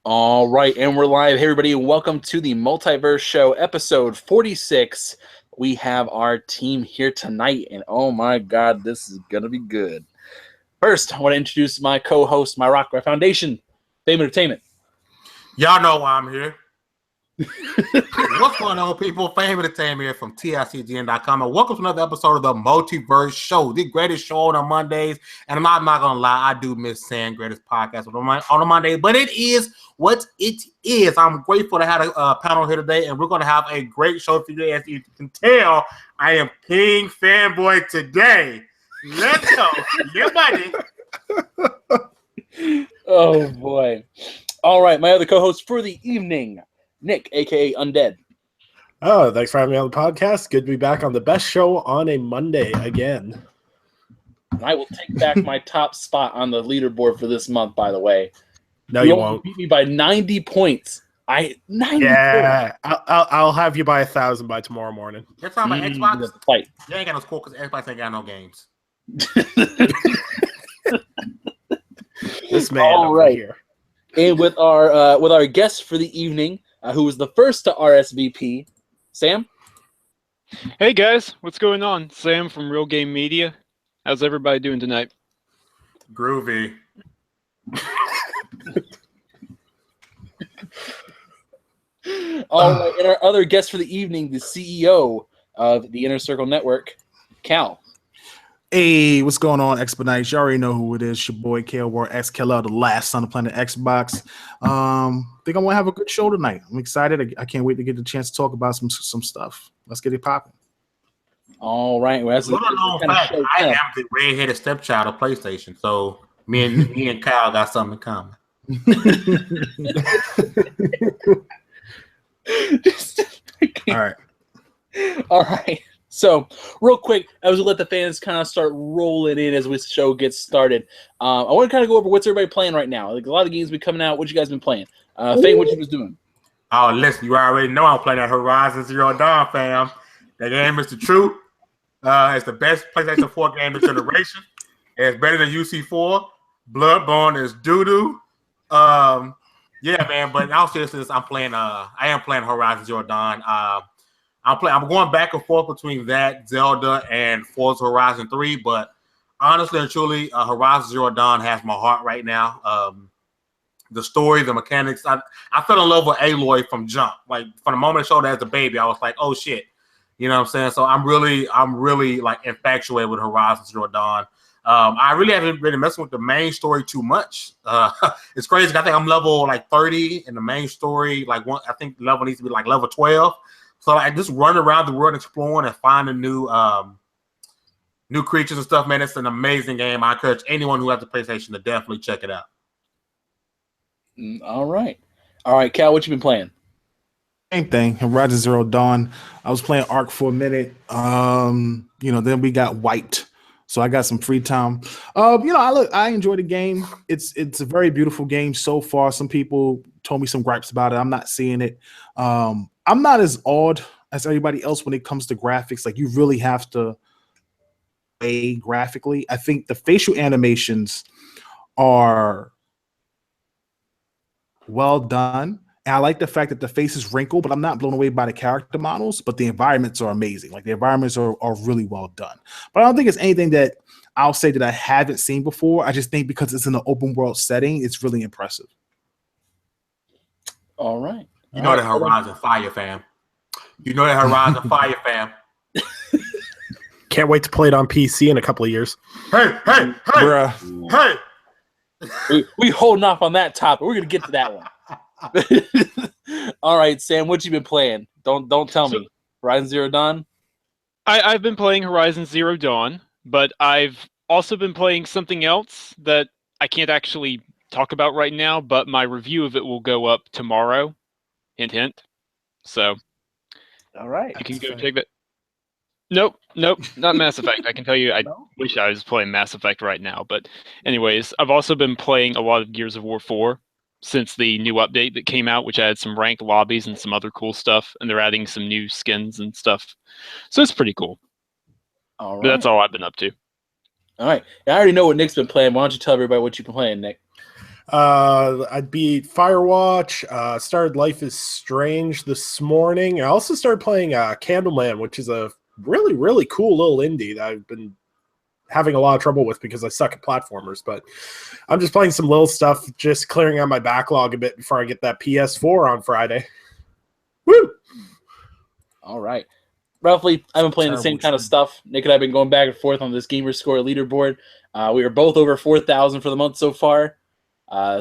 All right, and we're live. Hey, everybody, and welcome to the Multiverse Show, episode 46. We have our team here tonight, and oh my god, this is going to be good. First, I want to introduce my co-host, my rock, my foundation, Fame Entertainment. Y'all know why I'm here. What's going on, people? Fame Entertainment here from TICGN.com, and welcome to another episode of the Multiverse Show, the greatest show on Mondays. And I'm not going to lie, I do miss saying greatest podcast on a Monday, but it is what it is. I'm grateful to have a panel here today, and we're going to have a great show for you. As you can tell, I am King Fanboy today. Let's go. Get buddy. Oh, boy. All right, my other co-host for the evening, Nick, a.k.a. Undead. Oh, thanks for having me on the podcast. Good to be back on the best show on a Monday again. And I will take back my top spot on the leaderboard for this month, by the way. No, you won't. Beat me by 90 points. 90 yeah, I'll have you by 1,000 by tomorrow morning. You're talking about Xbox? Fight. You ain't got no score because Xbox ain't got no games. This man All right. here. And with our guest for the evening, who was the first to RSVP, Sam. Hey guys, what's going on? Sam from Real Game Media. How's everybody doing tonight? Groovy. All right, and our other guest for the evening, the CEO of the Inner Circle Network, Cal. Hey, what's going on, Expedite? You already know who it is. Your boy KLWar X Killer, the last son of Planet Xbox. Think I'm gonna have a good show tonight. I'm excited. I can't wait to get the chance to talk about some stuff. Let's get it popping. All right. Well, Little known fact, I am the redheaded stepchild of PlayStation, so me and Kyle got something in common. All right. All right. So, real quick, I was going to let the fans kind of start rolling in as this show gets started. I want to kind of go over what's everybody playing right now. Like a lot of games been coming out. What you guys been playing? Fame, what you was doing? Oh, listen, you already know I'm playing that Horizon Zero Dawn, fam. That game is the truth. It's the best PlayStation 4 game of the generation. It's better than UC4. Bloodborne is doo-doo. Yeah, man, but in all seriousness, I am playing Horizon Zero Dawn. I'm going back and forth between that, Zelda, and Forza Horizon 3, but honestly and truly, Horizon Zero Dawn has my heart right now. The story, the mechanics, I fell in love with Aloy from jump. Like, from the moment I showed her as a baby, I was like, oh, shit. You know what I'm saying? So I'm really like infatuated with Horizon Zero Dawn. I really haven't been messing with the main story too much. It's crazy. I think I'm level like 30 in the main story. I think level needs to be like level 12. So I just run around the world exploring and finding new creatures and stuff, man. It's an amazing game. I encourage anyone who has a PlayStation to definitely check it out. All right, Cal, what you been playing? Same thing. Horizon Zero Dawn. I was playing Ark for a minute. Then we got wiped. So I got some free time. I enjoy the game. It's a very beautiful game so far. Some people told me some gripes about it. I'm not seeing it. I'm not as awed as everybody else when it comes to graphics. Like, you really have to play graphically. I think the facial animations are well done. And I like the fact that the face is wrinkled, but I'm not blown away by the character models, but the environments are amazing. Like, the environments are really well done. But I don't think it's anything that I'll say that I haven't seen before. I just think because it's in an open world setting, it's really impressive. All right. You know that Horizon Fire, fam. You know that Horizon Fire, fam. Can't wait to play it on PC in a couple of years. Hey, Bruh. hey. We holding off on that topic. We're going to get to that one. All right, Sam, what you been playing? Don't tell me. Horizon Zero Dawn? I've been playing Horizon Zero Dawn, but I've also been playing something else that I can't actually talk about right now, but my review of it will go up tomorrow. Hint, hint. So, all right. You can go take that. Nope, not Mass Effect. I can tell you, I wish I was playing Mass Effect right now. But anyways, I've also been playing a lot of Gears of War 4 since the new update that came out, which added some ranked lobbies and some other cool stuff. And they're adding some new skins and stuff. So it's pretty cool. All right. But that's all I've been up to. All right. I already know what Nick's been playing. Why don't you tell everybody what you've been playing, Nick? I beat Firewatch. Started Life is Strange this morning. I also started playing Candleman, which is a really, really cool little indie that I've been having a lot of trouble with because I suck at platformers. But I'm just playing some little stuff, just clearing out my backlog a bit before I get that PS4 on Friday. Woo! All right. Roughly, I've been playing the same kind of stuff. Nick and I have been going back and forth on this gamer score leaderboard. We are both over 4,000 for the month so far.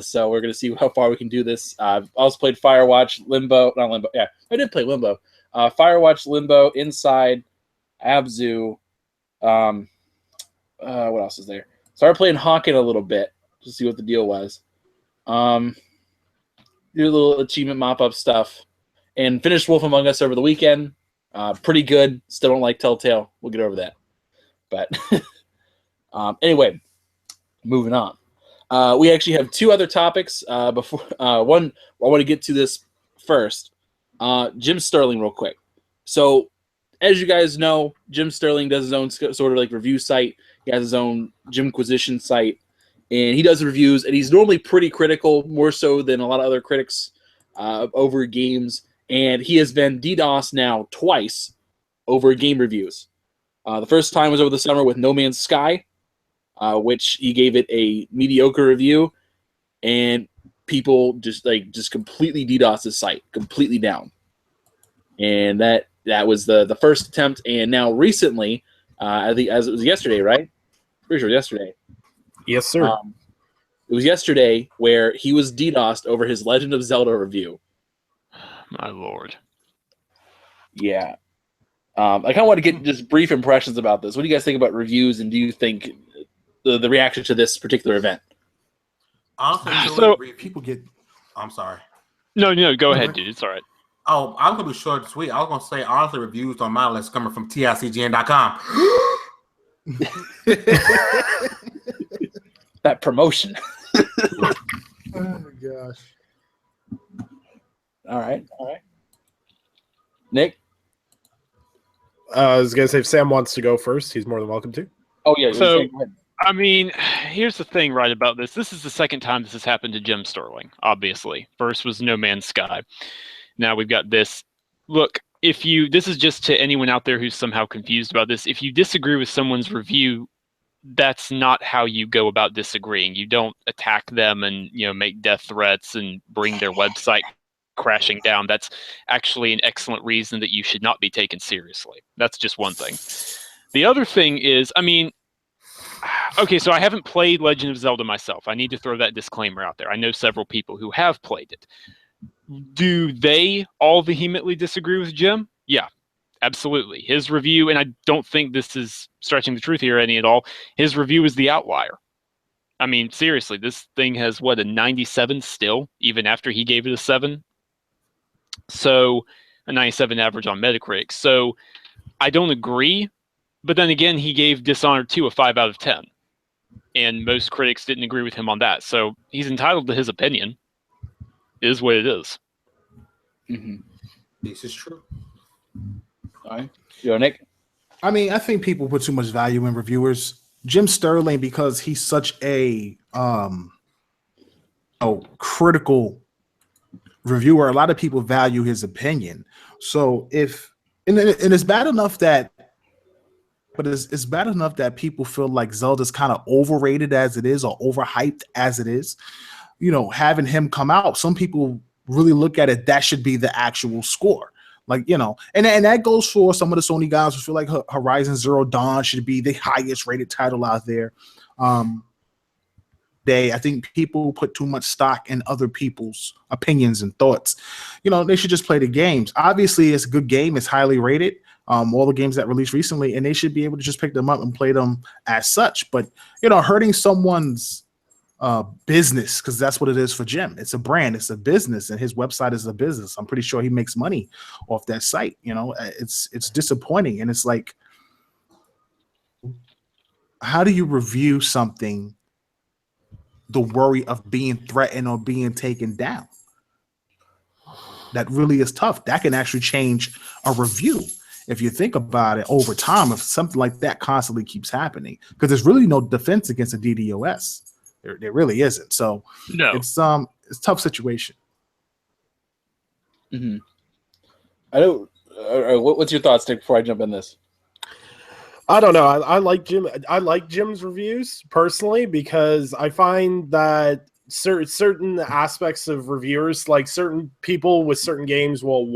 So we're going to see how far we can do this. I've also played Firewatch, Limbo. Not Limbo. Yeah, I did play Limbo. Firewatch, Limbo, Inside, Abzu. What else is there? Started playing Hawken a little bit to see what the deal was. Do a little achievement mop-up stuff. And finished Wolf Among Us over the weekend. Pretty good. Still don't like Telltale. We'll get over that. But anyway, moving on. We actually have two other topics. Before one, I want to get to this first. Jim Sterling, real quick. So, as you guys know, Jim Sterling does his own sort of like review site. He has his own Jimquisition site, and he does reviews. And he's normally pretty critical, more so than a lot of other critics over games. And he has been DDoS'd now twice over game reviews. The first time was over the summer with No Man's Sky, which he gave it a mediocre review, and people just completely DDoSed his site, completely down. And that was the first attempt. And now recently, I think as it was yesterday, right? Pretty sure yesterday. Yes, sir. It was yesterday where he was DDoSed over his Legend of Zelda review. My lord. Yeah. I kind of want to get just brief impressions about this. What do you guys think about reviews, and do you think the reaction to this particular event? Honestly, So People get. I'm sorry. no, go ahead, dude. It's all right. Oh, I'm gonna be short and sweet. I was gonna say honestly, reviews on my list coming from TICGN.com. That promotion. Oh my gosh. All right. Nick? I was going to say, if Sam wants to go first, he's more than welcome to. Oh, yeah. So- go ahead. I mean, here's the thing, right, about this. This is the second time this has happened to Jim Sterling, obviously. First was No Man's Sky. Now we've got this. Look, this is just to anyone out there who's somehow confused about this. If you disagree with someone's review, that's not how you go about disagreeing. You don't attack them and, make death threats and bring their website crashing down. That's actually an excellent reason that you should not be taken seriously. That's just one thing. The other thing is, okay, so I haven't played Legend of Zelda myself. I need to throw that disclaimer out there. I know several people who have played it. Do they all vehemently disagree with Jim? Yeah, absolutely. His review, and I don't think this is stretching the truth here any at all, his review is the outlier. I mean, seriously, this thing has, a 97 still, even after he gave it a 7? So, a 97 average on Metacritic. So, I don't agree. But then again, he gave Dishonored 2 a 5 out of 10. And most critics didn't agree with him on that. So he's entitled to his opinion. It is what it is. Mm-hmm. This is true. All right. Nick? I mean, I think people put too much value in reviewers. Jim Sterling, because he's such a critical reviewer, a lot of people value his opinion. So and it's bad enough that, but it's bad enough that people feel like Zelda's kind of overrated as it is, or overhyped as it is. Having him come out, some people really look at it, that should be the actual score. And that goes for some of the Sony guys who feel like Horizon Zero Dawn should be the highest rated title out there. I think people put too much stock in other people's opinions and thoughts. They should just play the games. Obviously, it's a good game. It's highly rated. All the games that released recently, and they should be able to just pick them up and play them as such. But, hurting someone's business, because that's what it is for Jim. It's a brand, it's a business, and his website is a business. I'm pretty sure he makes money off that site. It's disappointing. And it's like, how do you review something, the worry of being threatened or being taken down? That really is tough. That can actually change a review. If you think about it over time, if something like that constantly keeps happening, because there's really no defense against a DDoS. There really isn't. So No. it's a tough situation. Mm-hmm. I don't. What's your thoughts, Nick? Before I jump in this, I don't know. I like Jim. I like Jim's reviews personally because I find that certain aspects of reviewers, like certain people with certain games, will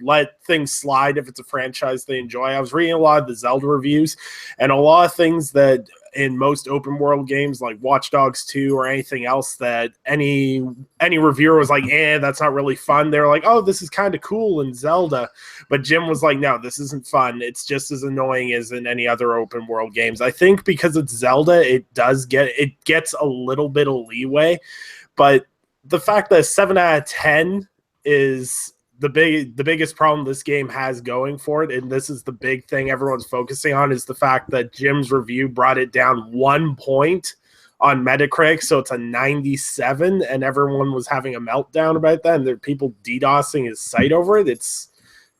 let things slide if it's a franchise they enjoy. I was reading a lot of the Zelda reviews, and a lot of things that in most open world games like Watch Dogs 2 or anything else that any reviewer was like, that's not really fun. They're like, oh, this is kind of cool in Zelda. But Jim was like, no, this isn't fun. It's just as annoying as in any other open world games. I think because it's Zelda, it gets a little bit of leeway. But the fact that 7 out of 10 is the biggest problem this game has going for it, and this is the big thing everyone's focusing on, is the fact that Jim's review brought it down 1 point on Metacritic, so it's a 97, and everyone was having a meltdown about that, and there are people DDoSing his site over it. It's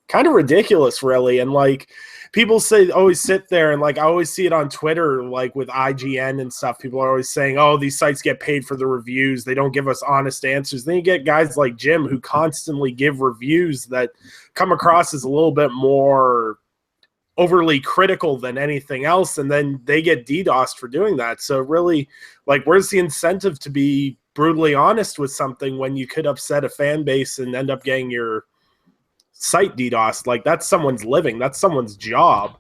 kind of ridiculous, really. And like people always sit there, and like I always see it on Twitter, like with IGN and stuff. People are always saying, oh, these sites get paid for the reviews. They don't give us honest answers. Then you get guys like Jim who constantly give reviews that come across as a little bit more overly critical than anything else. And then they get DDoSed for doing that. So really, like, where's the incentive to be brutally honest with something when you could upset a fan base and end up getting your site DDoS? Like, that's someone's living, that's someone's job.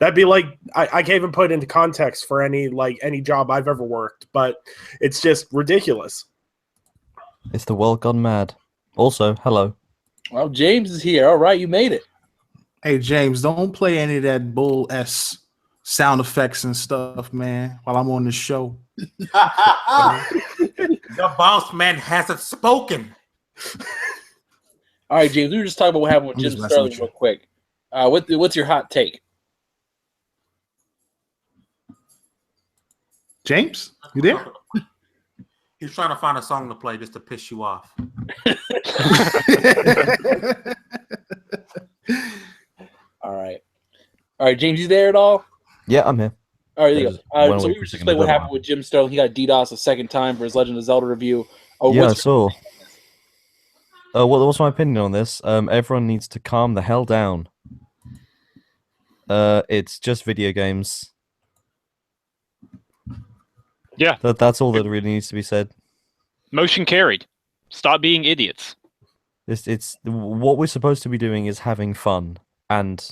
That'd be like, I can't even put it into context for any job I've ever worked, but it's just ridiculous. It's the world gone mad. Also, hello. Well, James is here. All right, you made it. Hey, James, don't play any of that bull S sound effects and stuff, man, while I'm on the show. The boss man hasn't spoken. All right, James, we were just talking about what happened with Jim Sterling real quick. What's your hot take? James, you there? He's trying to find a song to play just to piss you off. All right, James, you there at all? Yeah, I'm here. All right, there you go. So we were just explaining what happened with Jim Sterling. He got DDoS a second time for his Legend of Zelda review. Yeah, I saw. What's my opinion on this? Everyone needs to calm the hell down. It's just video games. Yeah. That's all that really needs to be said. Motion carried. Stop being idiots. It's what we're supposed to be doing is having fun, and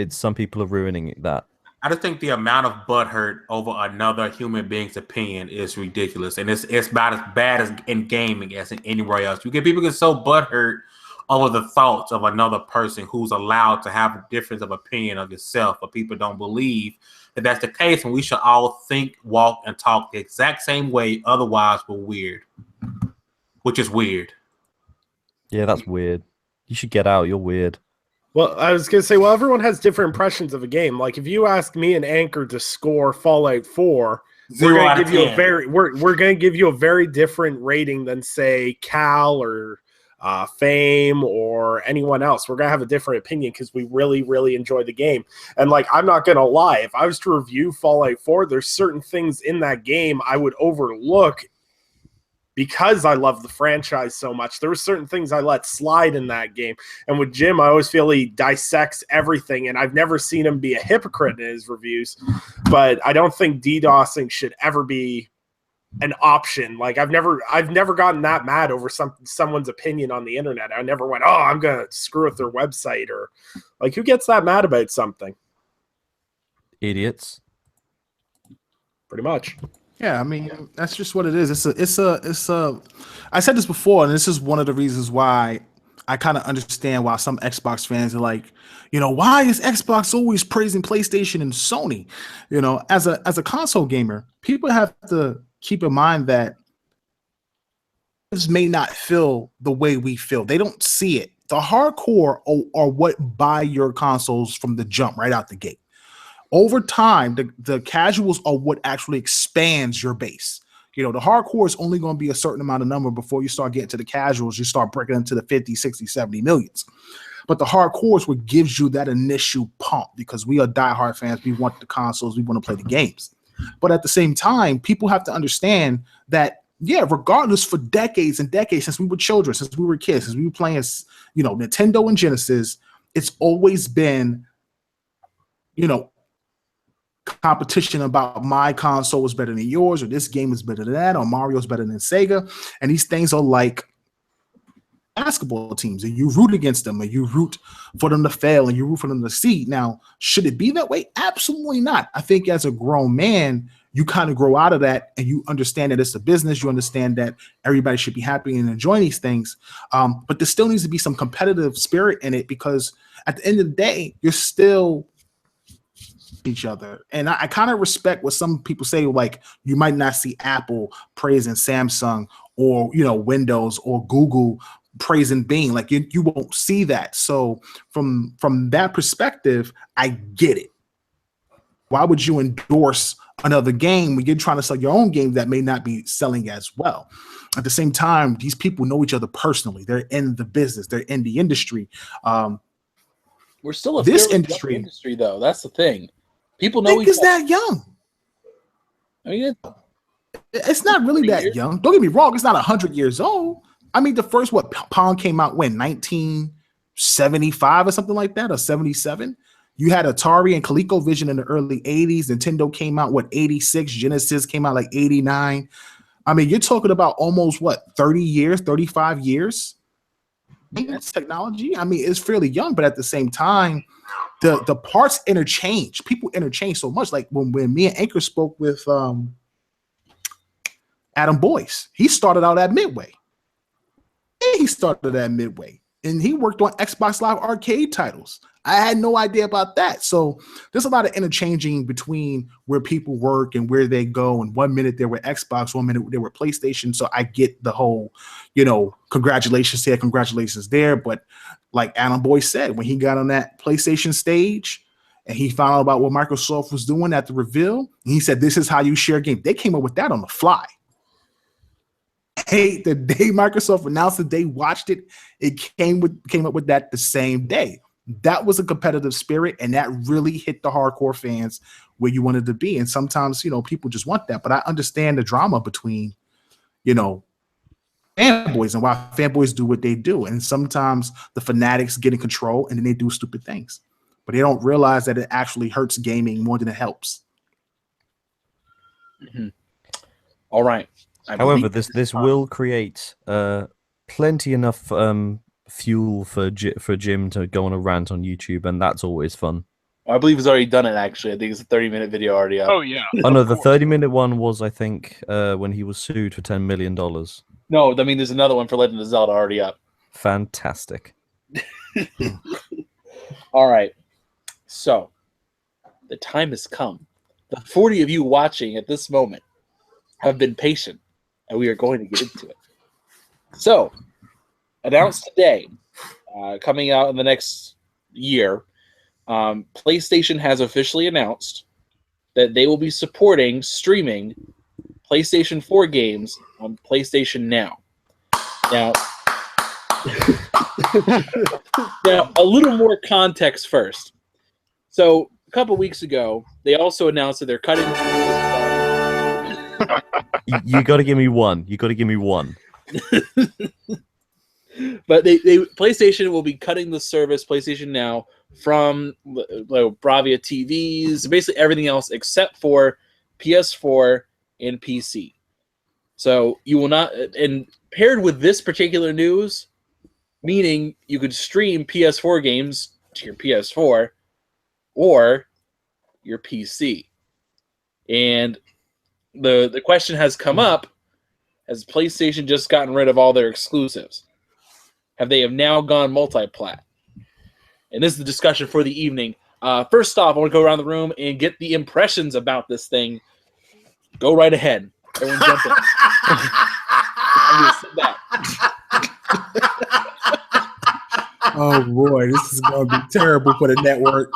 some people are ruining that. I just think the amount of butthurt over another human being's opinion is ridiculous, and it's about as bad as in gaming as in anywhere else. People get so butthurt over the thoughts of another person who's allowed to have a difference of opinion of yourself, but people don't believe that that's the case, and we should all think, walk, and talk the exact same way. Otherwise, we're weird, which is weird. Yeah, that's weird. You should get out. You're weird. Well, I was going to say, everyone has different impressions of a game. Like, if you ask me and Anchor to score Fallout 4, we're going to give you a very different rating than, say, Cal or Fame or anyone else. We're going to have a different opinion because we really, really enjoy the game. And, like, I'm not going to lie. If I was to review Fallout 4, there's certain things in that game I would overlook because I love the franchise so much. There were certain things I let slide in that game. And with Jim, I always feel he dissects everything, and I've never seen him be a hypocrite in his reviews. But I don't think DDoSing should ever be an option. Like, I've never gotten that mad over someone's opinion on the internet. I never went, oh, I'm going to screw with their website, or like, who gets that mad about something? Idiots. Pretty much. Yeah, I mean, that's just what it is. It's a. I said this before, and this is one of the reasons why I kind of understand why some Xbox fans are like, why is Xbox always praising PlayStation and Sony? As a console gamer, people have to keep in mind that this may not feel the way we feel. They don't see it. The hardcore are what buy your consoles from the jump right out the gate. Over time, the casuals are what actually expands your base. The hardcore is only going to be a certain amount of number before you start getting to the casuals. You start breaking into the 50, 60, 70 millions. But the hardcore is what gives you that initial pump because we are diehard fans. We want the consoles. We want to play the games. But at the same time, people have to understand that, yeah, regardless, for decades and decades, since we were children, since we were kids, since we were playing, Nintendo and Genesis, it's always been, competition about my console is better than yours, or this game is better than that, or Mario's better than Sega. And these things are like basketball teams, and you root against them, and you root for them to fail, and you root for them to succeed. Now, should it be that way? Absolutely not. I think as a grown man, you kind of grow out of that, and you understand that it's a business. You understand that everybody should be happy and enjoying these things. But there still needs to be some competitive spirit in it, because at the end of the day, you're still each other. And I kind of respect what some people say, like you might not see Apple praising Samsung, or Windows or Google praising Bing. Like you won't see that. So from that perspective, I get it. Why would you endorse another game when you're trying to sell your own game that may not be selling as well? At the same time, these people know each other personally. They're in the business. They're in the industry. We're still a this fairly industry, young industry, though. That's the thing. People know each is other. that young? I mean, It's not really that young. Don't get me wrong. It's not 100 years old. I mean, the first Pong came out when 1975 or something like that, or 77. You had Atari and ColecoVision in the early 80s. Nintendo came out 86. Genesis came out like 89. I mean, you're talking about almost 30 years, 35 years. It's technology. I mean, it's fairly young, but at the same time, the parts interchange. People interchange so much. Like when me and Anchor spoke with Adam Boyce, he started out at Midway. And he worked on Xbox Live Arcade titles. I had no idea about that. So there's a lot of interchanging between where people work and where they go. And 1 minute they were Xbox, 1 minute they were PlayStation. So I get the whole, congratulations here, congratulations there. But like Adam Boyce said, when he got on that PlayStation stage and he found out about what Microsoft was doing at the reveal, and he said, this is how you share games. They came up with that on the fly. Hey, the day Microsoft announced it, they watched it. It came up with that the same day. That was a competitive spirit, and that really hit the hardcore fans where you wanted to be. And sometimes, people just want that. But I understand the drama between, fanboys and why fanboys do what they do. And sometimes the fanatics get in control, and then they do stupid things. But they don't realize that it actually hurts gaming more than it helps. Mm-hmm. All right. However, this will create plenty enough fuel for Jim to go on a rant on YouTube, and that's always fun. I believe he's already done it, actually. I think it's a 30-minute video already up. Oh, yeah. Oh, no, the 30-minute one was, I think, when he was sued for $10 million. No, I mean, there's another one for Legend of Zelda already up. Fantastic. All right. So, the time has come. The 40 of you watching at this moment have been patient, and we are going to get into it. So, announced today, coming out in the next year, PlayStation has officially announced that they will be supporting streaming PlayStation 4 games on PlayStation Now. Now, a little more context first. So, a couple weeks ago, they also announced that they're cutting... You got to give me one. But PlayStation will be cutting the service, PlayStation Now, from Bravia TVs, basically everything else except for PS4 and PC. So you will not, and paired with this particular news, meaning you could stream PS4 games to your PS4 or your PC. And the question has come up, has PlayStation just gotten rid of all their exclusives? Have now gone multi-plat? And this is the discussion for the evening. First off, I want to go around the room and get the impressions about this thing. Go right ahead. Everyone jump in. I'm going to sit back. Oh boy, this is going to be terrible for the network.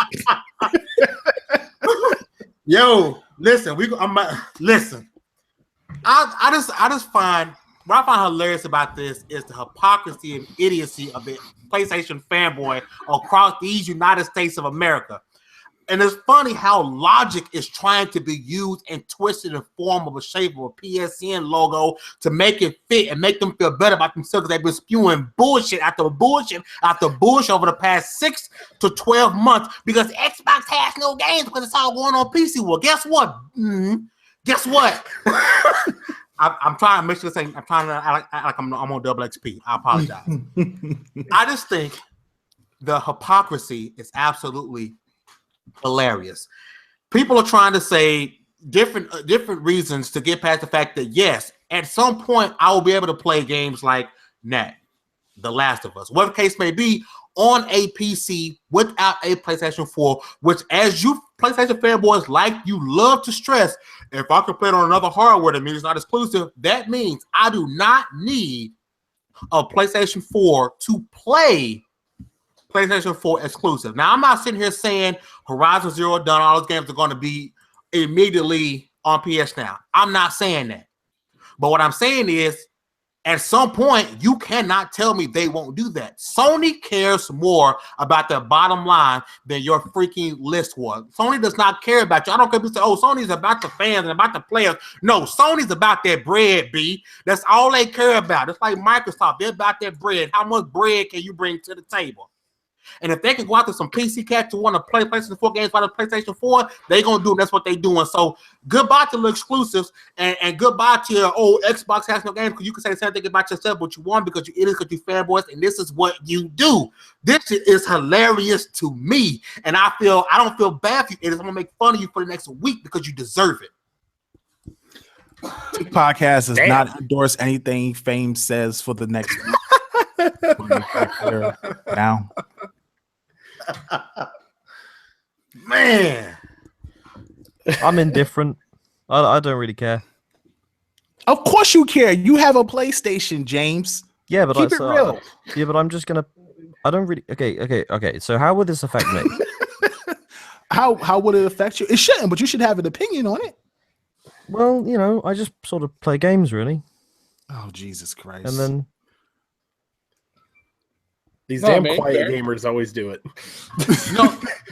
Yo, listen, listen. I just find what I find hilarious about this is the hypocrisy and idiocy of the PlayStation fanboy across these United States of America. And it's funny how logic is trying to be used and twisted in form of a shape of a PSN logo to make it fit and make them feel better about themselves, because they've been spewing bullshit after bullshit after bullshit over the past 6 to 12 months because Xbox has no games because it's all going on PC. Well, guess what? Guess what? I'm trying to make sure this ain't, I'm trying to act like I'm on double XP. I apologize. I just think the hypocrisy is absolutely hilarious. People are trying to say different reasons to get past the fact that yes, at some point I will be able to play games like Nat, The Last of Us, whatever the case may be, on a PC without a PlayStation 4, which, as you PlayStation fanboys like you love to stress, if I can play it on another hardware that means it's not exclusive, that means I do not need a PlayStation 4 to play PlayStation 4 exclusive. Now, I'm not sitting here saying Horizon Zero Dawn, all those games are going to be immediately on PS Now. I'm not saying that. But what I'm saying is, at some point, you cannot tell me they won't do that. Sony cares more about their bottom line than your freaking list was. Sony does not care about you. I don't care if you say, oh, Sony's about the fans and about the players. No, Sony's about their bread, B. That's all they care about. It's like Microsoft. They're about their bread. How much bread can you bring to the table? And if they can go out to some PC cats who want to play PlayStation 4 games by the PlayStation 4, they're going to do them. That's what they're doing. So goodbye to the exclusives and goodbye to your, Xbox has no games, because you can say the same thing about yourself, but you want because you idiots, because you fanboys, and this is what you do. This is hilarious to me. And I don't feel bad for you idiots. I'm going to make fun of you for the next week because you deserve it. Podcast does not endorse anything Fame says for the next week. Now. Man, I'm indifferent. I don't really care. Of course you care. You have a PlayStation, James. Yeah, but keep it real. Yeah, but I'm just gonna. I don't really. Okay. So how would this affect me? How would it affect you? It shouldn't, but you should have an opinion on it. Well, I just sort of play games, really. Oh, Jesus Christ! And then. These damn quiet gamers always do it.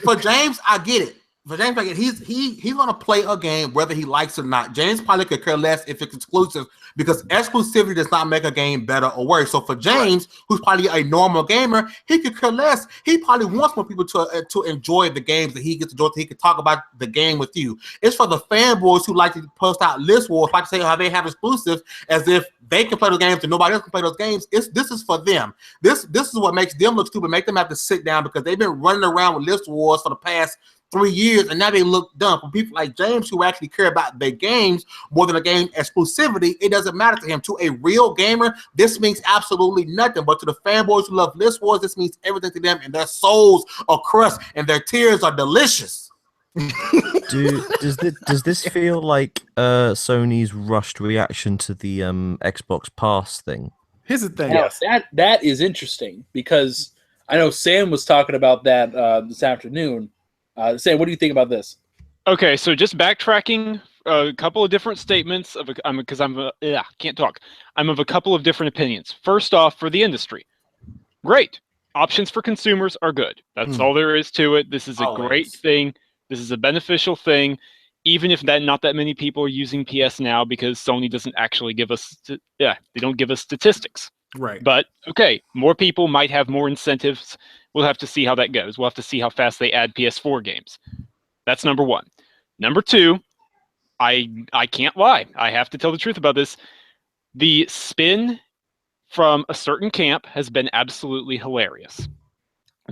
For James, I get it. For James, I get it. He's gonna play a game whether he likes it or not. James probably could care less if it's exclusive, because exclusivity does not make a game better or worse. So for James, who's probably a normal gamer, he could care less. He probably wants more people to enjoy the games that he gets to enjoy, so he can talk about the game with you. It's for the fanboys who like to post out list wars, like to say how they have exclusives as if they can play those games and nobody else can play those games. This is for them. This is what makes them look stupid, make them have to sit down, because they've been running around with list wars for the past 3 years, and now they look dumb. For people like James who actually care about their games more than a game exclusivity, it doesn't matter to him. To a real gamer, this means absolutely nothing. But to the fanboys who love list wars, this means everything to them, and their souls are crushed and their tears are delicious. Does this feel like Sony's rushed reaction to the Xbox Pass thing? Here's the thing. Yes. That is interesting, because I know Sam was talking about that this afternoon. Sam, what do you think about this? Okay, so just backtracking a couple of different statements because can't talk. I'm of a couple of different opinions. First off, for the industry, great options for consumers are good. That's all there is to it. This is a great thing. This is a beneficial thing, even if not that many people are using PS Now, because Sony doesn't actually give us they don't give us statistics. Right. But okay, more people might have more incentives. We'll have to see how that goes. We'll have to see how fast they add PS4 games. That's number one. Number two, I can't lie. I have to tell the truth about this. The spin from a certain camp has been absolutely hilarious,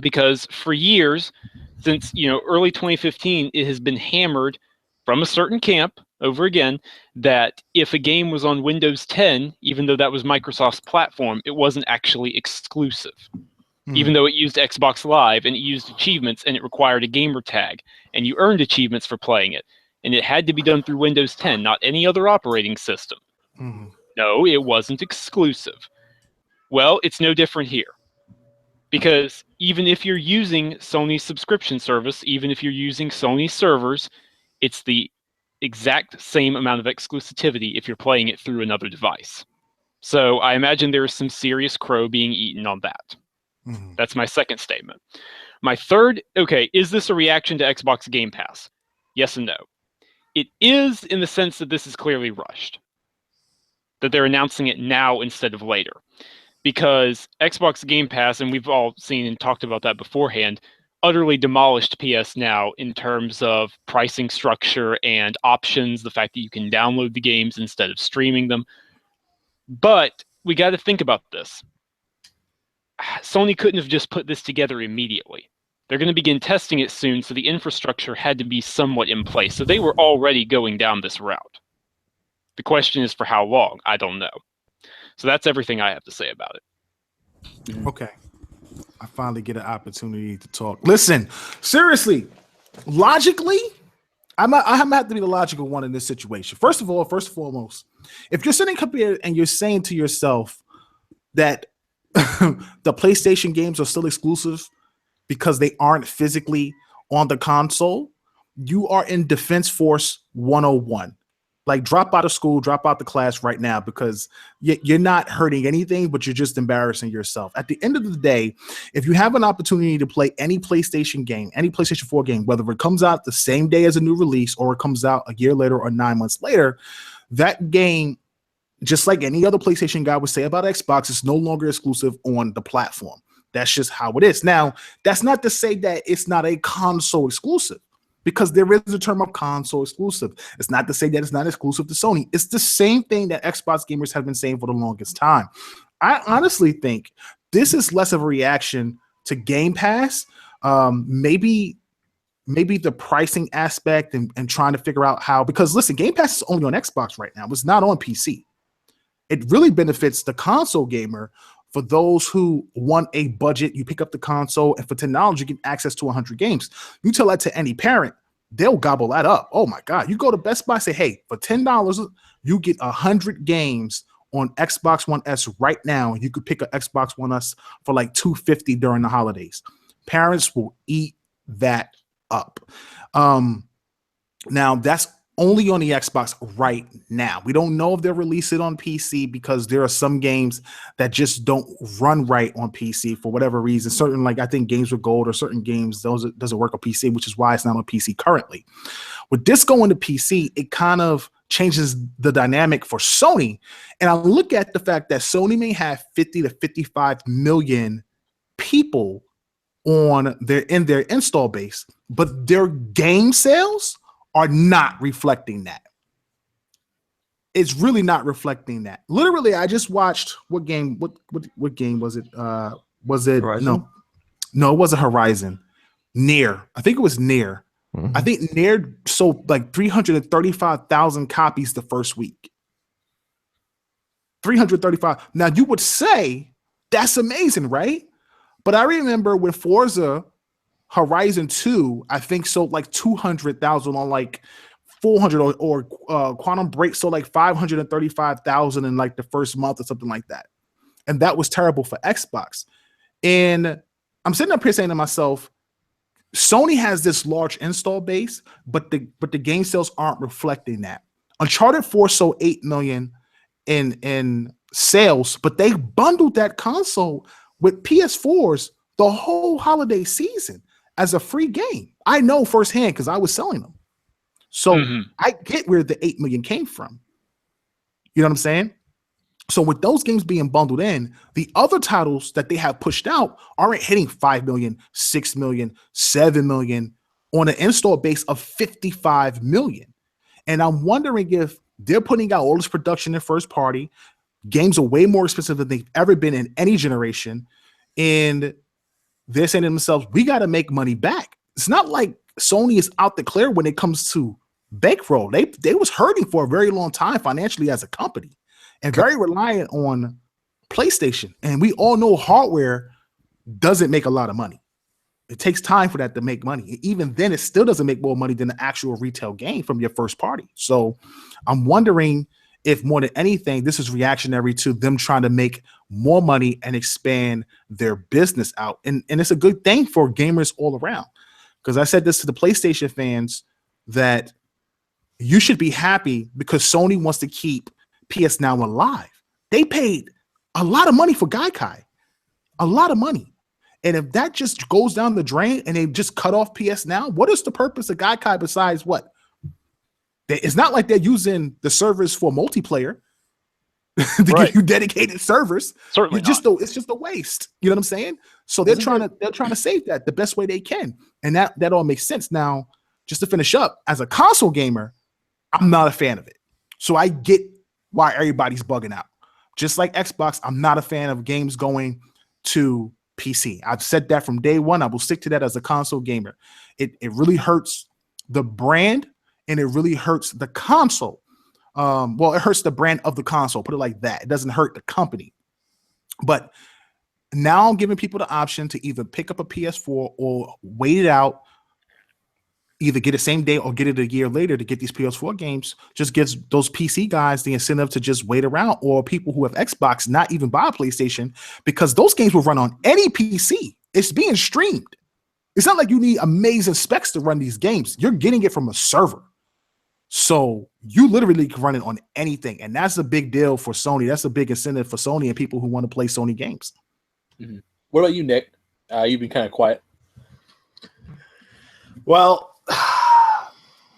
because for years, since early 2015, it has been hammered from a certain camp over again that if a game was on Windows 10, even though that was Microsoft's platform, it wasn't actually exclusive. Even though it used Xbox Live and it used achievements and it required a gamer tag and you earned achievements for playing it, and it had to be done through Windows 10, not any other operating system. No, it wasn't exclusive. Well, it's no different here, because even if you're using Sony's subscription service, even if you're using Sony servers, it's the exact same amount of exclusivity if you're playing it through another device. So I imagine there is some serious crow being eaten on that. That's my second statement. My third, okay, is this a reaction to Xbox Game Pass? Yes and no. It is in the sense that this is clearly rushed. That they're announcing it now instead of later. Because Xbox Game Pass, and we've all seen and talked about that beforehand, utterly demolished PS Now in terms of pricing structure and options, the fact that you can download the games instead of streaming them. But we got to think about this. Sony couldn't have just put this together immediately. They're going to begin testing it soon, so the infrastructure had to be somewhat in place. So they were already going down this route. The question is for how long? I don't know. So that's everything I have to say about it. Okay. I finally get an opportunity to talk. Listen, seriously, logically, I'm gonna have to be the logical one in this situation. First of all, first and foremost, if you're sitting up here and you're saying to yourself that the PlayStation games are still exclusive because they aren't physically on the console, you are in Defense Force 101. Like, drop out of school, drop out the class right now, because you're not hurting anything, but you're just embarrassing yourself. At the end of the day, if you have an opportunity to play any PlayStation game, any PlayStation 4 game, whether it comes out the same day as a new release or it comes out a year later or 9 months later, that game, just like any other PlayStation guy would say about Xbox, is no longer exclusive on the platform. That's just how it is. Now, that's not to say that it's not a console exclusive, because there is a term of console exclusive. It's not to say that it's not exclusive to Sony. It's the same thing that Xbox gamers have been saying for the longest time. I honestly think this is less of a reaction to Game Pass. Maybe the pricing aspect and trying to figure out how, because listen, Game Pass is only on Xbox right now. It's not on PC. It really benefits the console gamer. For those who want a budget, you pick up the console, and for $10, you get access to 100 games. You tell that to any parent, they'll gobble that up. Oh my God. You go to Best Buy, say, hey, for $10, you get 100 games on Xbox One S right now. You could pick an Xbox One S for like $250 during the holidays. Parents will eat that up. Now, that's only on the Xbox right now. We don't know if they'll release it on PC, because there are some games that just don't run right on PC for whatever reason. Certain, like I think Games with Gold or certain games, those doesn't work on PC, which is why it's not on PC currently. With this going to PC, it kind of changes the dynamic for Sony. And I look at the fact that Sony may have 50 to 55 million people in their install base, but their game sales are not reflecting that. It's really not reflecting that. Literally, I just watched what game was it? Was it Horizon? No, it wasn't Horizon. Nier. I think it was Nier. Mm-hmm. I think Nier sold like 335,000 copies the first week. 335. Now you would say that's amazing, right? But I remember when Forza Horizon 2, I think, sold like 200,000 on like 400, or Quantum Break sold like 535,000 in like the first month or something like that. And that was terrible for Xbox. And I'm sitting up here saying to myself, Sony has this large install base, but the game sales aren't reflecting that. Uncharted 4 sold 8 million in sales, but they bundled that console with PS4s the whole holiday season as a free game. I know firsthand because I was selling them. So I get where the 8 million came from. You know what I'm saying? So with those games being bundled in, the other titles that they have pushed out aren't hitting 5 million, 6 million, 7 million on an install base of 55 million. And I'm wondering if they're putting out all this production in first party. Games are way more expensive than they've ever been in any generation. And they're saying to themselves, we got to make money back. It's not like Sony is out the clear when it comes to bankroll. They was hurting for a very long time financially as a company and very reliant on PlayStation. And we all know hardware doesn't make a lot of money. It takes time for that to make money. Even then, it still doesn't make more money than the actual retail game from your first party. So I'm wondering if more than anything, this is reactionary to them trying to make more money and expand their business out. And it's a good thing for gamers all around. Because I said this to the PlayStation fans, that you should be happy because Sony wants to keep PS Now alive. They paid a lot of money for Gaikai. A lot of money. And if that just goes down the drain and they just cut off PS Now, what is the purpose of Gaikai besides what? It's not like they're using the servers for multiplayer to give you dedicated servers. Certainly it's just a waste. You know what I'm saying? So they're trying to save that the best way they can. And that all makes sense. Now, just to finish up, as a console gamer, I'm not a fan of it. So I get why everybody's bugging out. Just like Xbox, I'm not a fan of games going to PC. I've said that from day one. I will stick to that as a console gamer. It really hurts the brand and it really hurts the console. Well, it hurts the brand of the console. Put it like that. It doesn't hurt the company. But now I'm giving people the option to either pick up a PS4 or wait it out, either get it same day or get it a year later to get these PS4 games. Just gives those PC guys the incentive to just wait around, or people who have Xbox not even buy a PlayStation, because those games will run on any PC. It's being streamed. It's not like you need amazing specs to run these games. You're getting it from a server. So you literally can run it on anything. And that's a big deal for Sony. That's a big incentive for Sony and people who want to play Sony games. Mm-hmm. What about you, Nick? You've been kind of quiet. Well,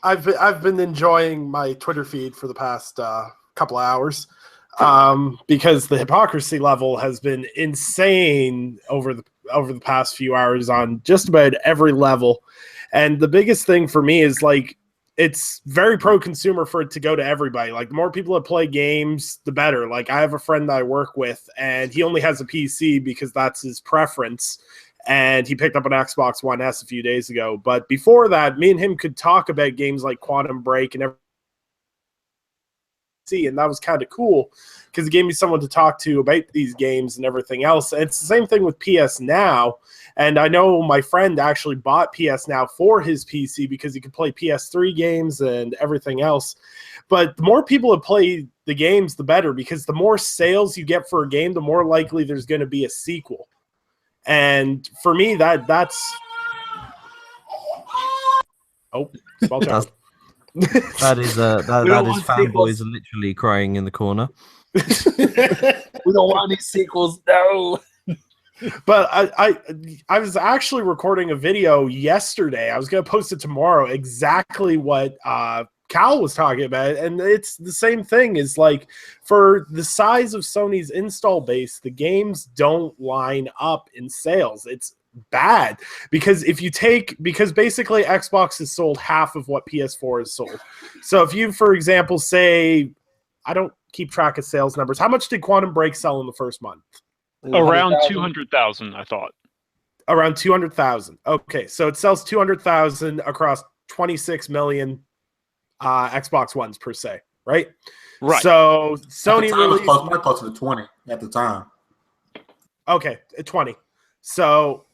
I've been enjoying my Twitter feed for the past couple of hours because the hypocrisy level has been insane over the past few hours on just about every level. And the biggest thing for me is like, it's very pro-consumer for it to go to everybody. Like, the more people that play games, the better. Like, I have a friend that I work with, and he only has a PC because that's his preference. And he picked up an Xbox One S a few days ago. But before that, me and him could talk about games like Quantum Break and everything. And that was kind of cool because it gave me someone to talk to about these games and everything else. And it's the same thing with PS Now. And I know my friend actually bought PS Now for his PC because he could play PS3 games and everything else. But the more people that play the games, the better, because the more sales you get for a game, the more likely there's going to be a sequel. And for me, that's small child. That is fanboys literally crying in the corner. We don't want any sequels, no. But I was actually recording a video yesterday. I was going to post it tomorrow. Exactly what Cal was talking about, and it's the same thing. Is like, for the size of Sony's install base, the games don't line up in sales. It's bad because because basically Xbox has sold half of what PS4 has sold. So if you, for example, say, I don't keep track of sales numbers. How much did Quantum Break sell in the first month? Around 200,000, I thought. Around 200,000. Okay, so it sells 200,000 across 26 million Xbox Ones per se, right? Right. So Sony released closer to 20 at the time. Okay, 20. So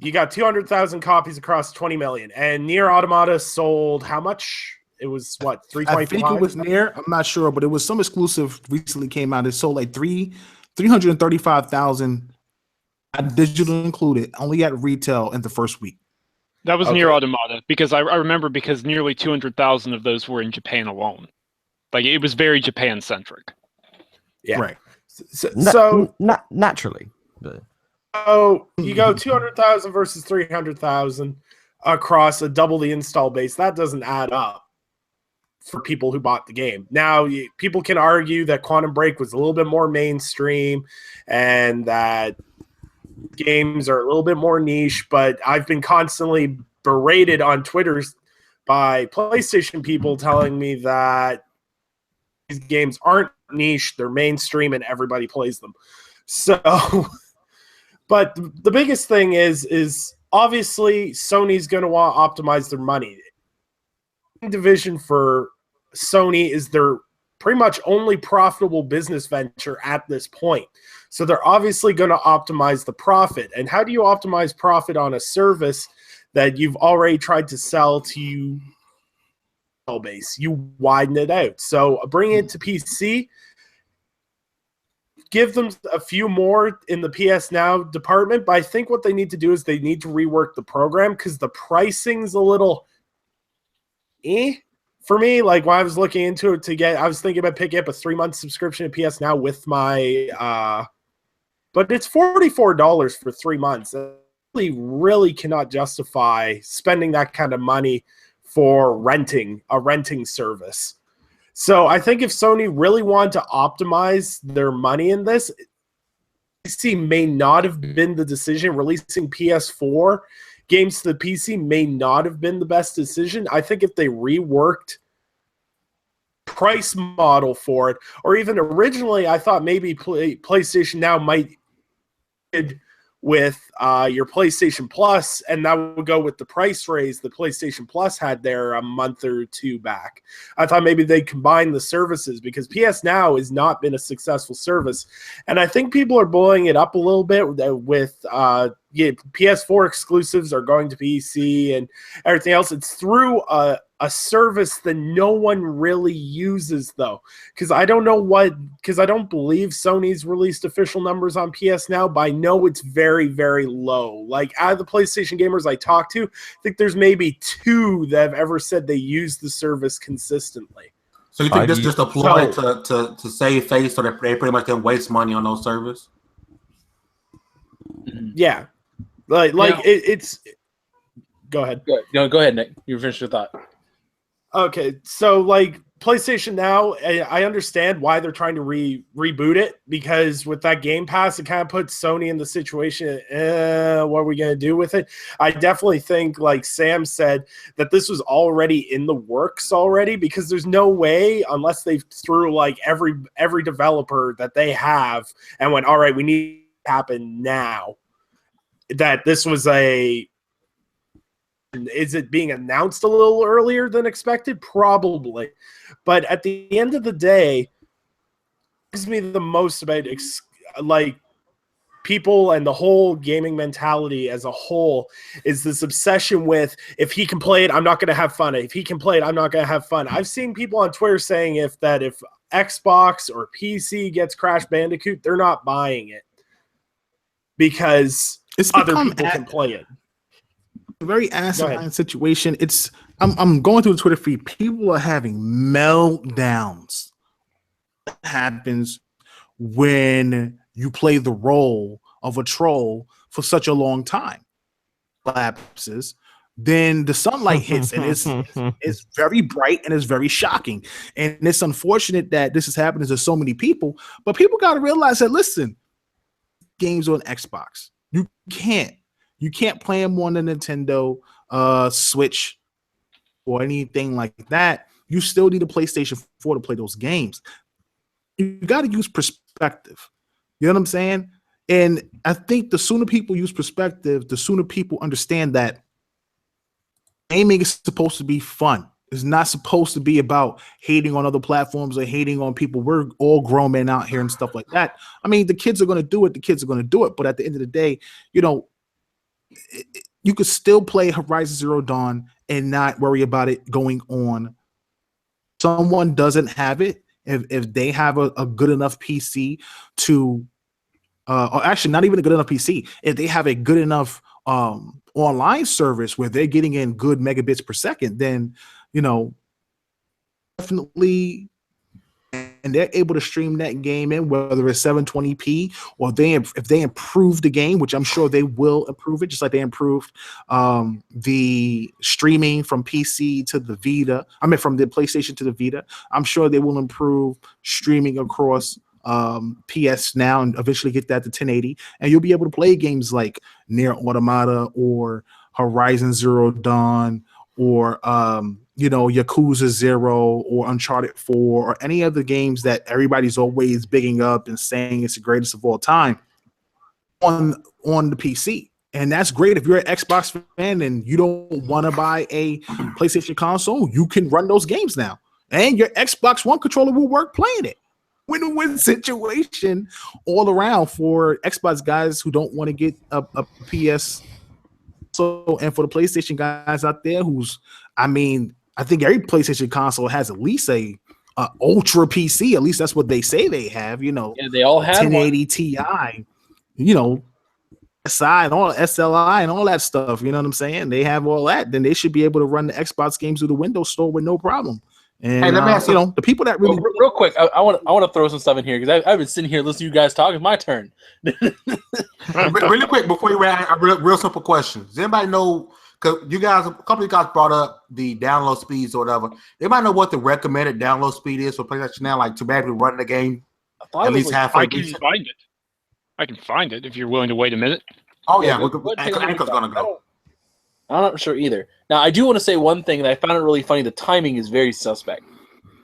you got 200,000 copies across 20 million, and Nier Automata sold how much? It was what, 325? I think it was Nier. I'm not sure, but it was some exclusive recently came out. It sold like 335,000 digital included, only at retail in the first week. That was Nier Automata, because I remember, because nearly 200,000 of those were in Japan alone. Like, it was very Japan centric. Yeah, right. So naturally. So you go 200,000 versus 300,000 across a double the install base. That doesn't add up for people who bought the game. Now, people can argue that Quantum Break was a little bit more mainstream and that games are a little bit more niche, but I've been constantly berated on Twitter by PlayStation people telling me that these games aren't niche, they're mainstream, and everybody plays them. So, but the biggest thing is obviously Sony's going to want to optimize their money. Division for Sony is their pretty much only profitable business venture at this point. So they're obviously going to optimize the profit. And how do you optimize profit on a service that you've already tried to sell to base? You widen it out. So bring it to PC, give them a few more in the PS Now department. But I think what they need to do is they need to rework the program, because the pricing's a little for me. Like, when I was looking into it I was thinking about picking up a 3-month subscription to PS Now with my but it's $44 for 3 months. Really cannot justify spending that kind of money for a renting service. So I think if Sony really wanted to optimize their money in this, PC may not have been the decision. Releasing PS4 games to the PC may not have been the best decision. I think if they reworked price model for it, or even originally I thought maybe PlayStation Now might with your PlayStation Plus, and that would go with the price raise the PlayStation Plus had there a month or two back. I thought maybe they'd combine the services, because PS Now has not been a successful service, and I think people are blowing it up a little bit with PS4 exclusives are going to PC and everything else. It's through a service that no one really uses, though, because I don't believe Sony's released official numbers on PS Now, but I know it's very, very low. Like, out of the PlayStation gamers I talk to, I think there's maybe 2 that have ever said they use the service consistently. So you think this is just a ploy to save face, so that they pretty much can waste money on those servers? Yeah, it's. Go ahead. No, go ahead, Nick. You finished your thought. Okay, so like PlayStation Now, I understand why they're trying to reboot it, because with that Game Pass, it kind of puts Sony in the situation, what are we going to do with it? I definitely think, like Sam said, that this was already in the works already, because there's no way, unless they threw like every developer that they have and went, all right, we need it to happen now, that this was is it being announced a little earlier than expected? Probably. But at the end of the day, it gives me the most about people and the whole gaming mentality as a whole is this obsession with, if he can play it, I'm not going to have fun. If he can play it, I'm not going to have fun. I've seen people on Twitter saying if Xbox or PC gets Crash Bandicoot, they're not buying it because other people can play it. A very asinine situation. I'm going through the Twitter feed. People are having meltdowns. What happens when you play the role of a troll for such a long time? Lapses. Then the sunlight hits, and it's very bright and it's very shocking. And it's unfortunate that this is happening to so many people. But people got to realize that, listen, games on Xbox, you can't play them on the Nintendo Switch or anything like that. You still need a PlayStation 4 to play those games. You got to use perspective. You know what I'm saying? And I think the sooner people use perspective, the sooner people understand that gaming is supposed to be fun. It's not supposed to be about hating on other platforms or hating on people. We're all grown men out here and stuff like that. I mean, the kids are going to do it. The kids are going to do it. But at the end of the day, you could still play Horizon Zero Dawn and not worry about it going on. Someone doesn't have it. If they have a good enough PC to, or actually not even a good enough PC, if they have a good enough online service where they're getting in good megabits per second, then, definitely, and they're able to stream that game in, whether it's 720p or if they improve the game, which I'm sure they will improve it, just like they improved the streaming from PC to the Vita. From the PlayStation to the Vita. I'm sure they will improve streaming across PS Now and eventually get that to 1080. And you'll be able to play games like Nier Automata or Horizon Zero Dawn or Yakuza 0 or Uncharted 4 or any of the games that everybody's always bigging up and saying it's the greatest of all time on the PC. And that's great. If you're an Xbox fan and you don't want to buy a PlayStation console, you can run those games now. And your Xbox One controller will work playing it. Win-win situation all around for Xbox guys who don't want to get a PS. So, and for the PlayStation guys out there I think every PlayStation console has at least a ultra PC. At least that's what they say they have. Yeah, they all have 1080 Ti. SI and all SLI and all that stuff. You know what I'm saying? They have all that. Then they should be able to run the Xbox games through the Windows Store with no problem. And Hey, let me ask you know, the people that really real quick, I want to throw some stuff in here because I've been sitting here listening to you guys talk. It's my turn. Really quick before you ask a real simple question. Does anybody know? Because a couple of you guys brought up the download speeds or whatever. Anybody know what the recommended download speed is for PlayStation now? Like to be able to run the game at least halfway. I can find it. I can find it if you're willing to wait a minute. Oh yeah, Anchor's gonna go. I'm not sure either. Now, I do want to say one thing that I found it really funny. The timing is very suspect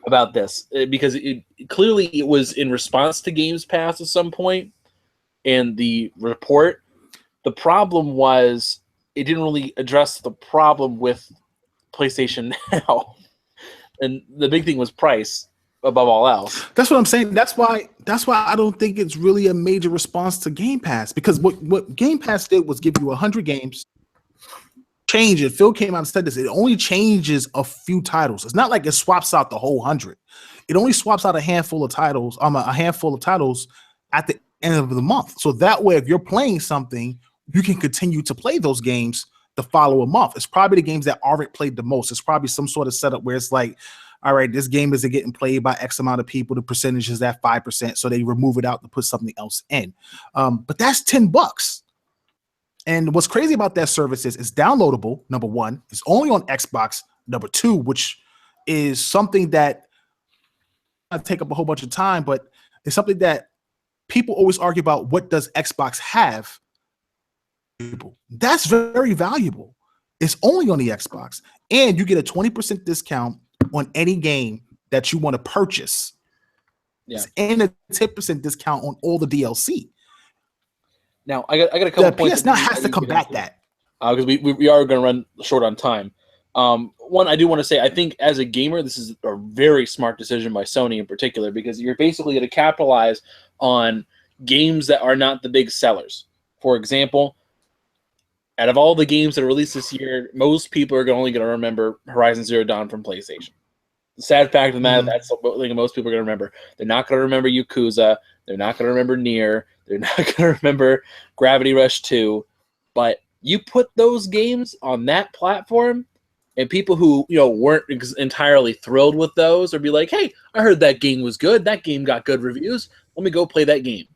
about this because it was in response to Games Pass at some point, and the report. The problem was it didn't really address the problem with PlayStation Now, and the big thing was price above all else. That's what I'm saying. That's why I don't think it's really a major response to Game Pass, because what Game Pass did was give you 100 games. Change it. Phil came out and said this. It only changes a few titles. It's not like it swaps out the whole 100. It only swaps out a handful of titles. A handful of titles at the end of the month. So that way, if you're playing something, you can continue to play those games the following month. It's probably the games that aren't played the most. It's probably some sort of setup where it's like, all right, this game isn't getting played by X amount of people. The percentage is at 5%, so they remove it out to put something else in. But that's $10. And what's crazy about that service is it's downloadable, number one. It's only on Xbox, number two, which is something that I take up a whole bunch of time, but it's something that people always argue about. What does Xbox have? That's very valuable. It's only on the Xbox. And you get a 20% discount on any game that you want to purchase. Yeah. And a 10% discount on all the DLC. Now, I got a couple the points. PS Now has to combat that. Because we are going to run short on time. One, I do want to say, I think as a gamer, this is a very smart decision by Sony in particular, because you're basically going to capitalize on games that are not the big sellers. For example, out of all the games that are released this year, most people are only going to remember Horizon Zero Dawn from PlayStation. The sad fact of the matter, that's the thing most people are going to remember. They're not going to remember Yakuza. They're not going to remember Nier. They're not going to remember Gravity Rush 2. But you put those games on that platform, and people who weren't entirely thrilled with those, or be like, "Hey, I heard that game was good. That game got good reviews. Let me go play that game."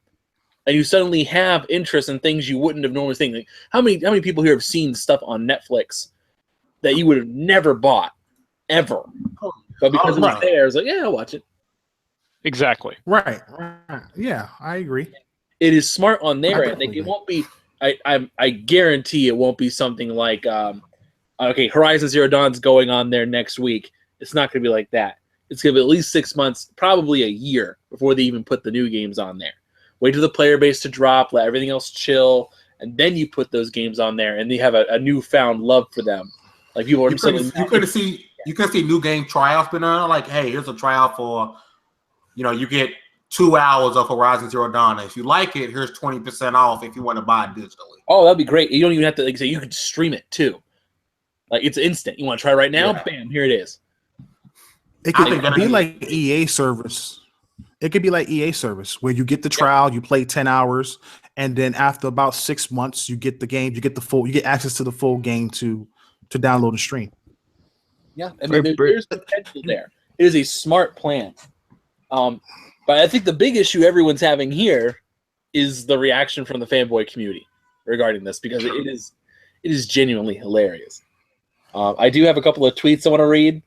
And you suddenly have interest in things you wouldn't have normally seen. Like, how many people here have seen stuff on Netflix that you would have never bought ever, but because it was there, it's like, yeah, I'll watch it. Exactly. Right. Yeah, I agree. It is smart on their end. Like, it won't be. I guarantee it won't be something like, okay, Horizon Zero Dawn's going on there next week. It's not going to be like that. It's going to be at least 6 months, probably a year, before they even put the new games on there. Wait till the player base to drop, let everything else chill, and then you put those games on there, and they have a newfound love for them. Like, people are you could see new game trials been on. Like, hey, here's a trial for, you get 2 hours of Horizon Zero Dawn. If you like it, here's 20% off if you want to buy it digitally. Oh, that'd be great. You don't even have to, like, say, you could stream it too. Like, it's instant. You want to try right now? Yeah. Bam, here it is. It could be like EA service. It could be like EA service where you get the trial, you play 10 hours, and then after about 6 months, you get the game, you get access to the full game to download and stream. Yeah, I mean, there's potential there. It is a smart plan. But I think the big issue everyone's having here is the reaction from the fanboy community regarding this, because it is genuinely hilarious. I do have a couple of tweets I want to read.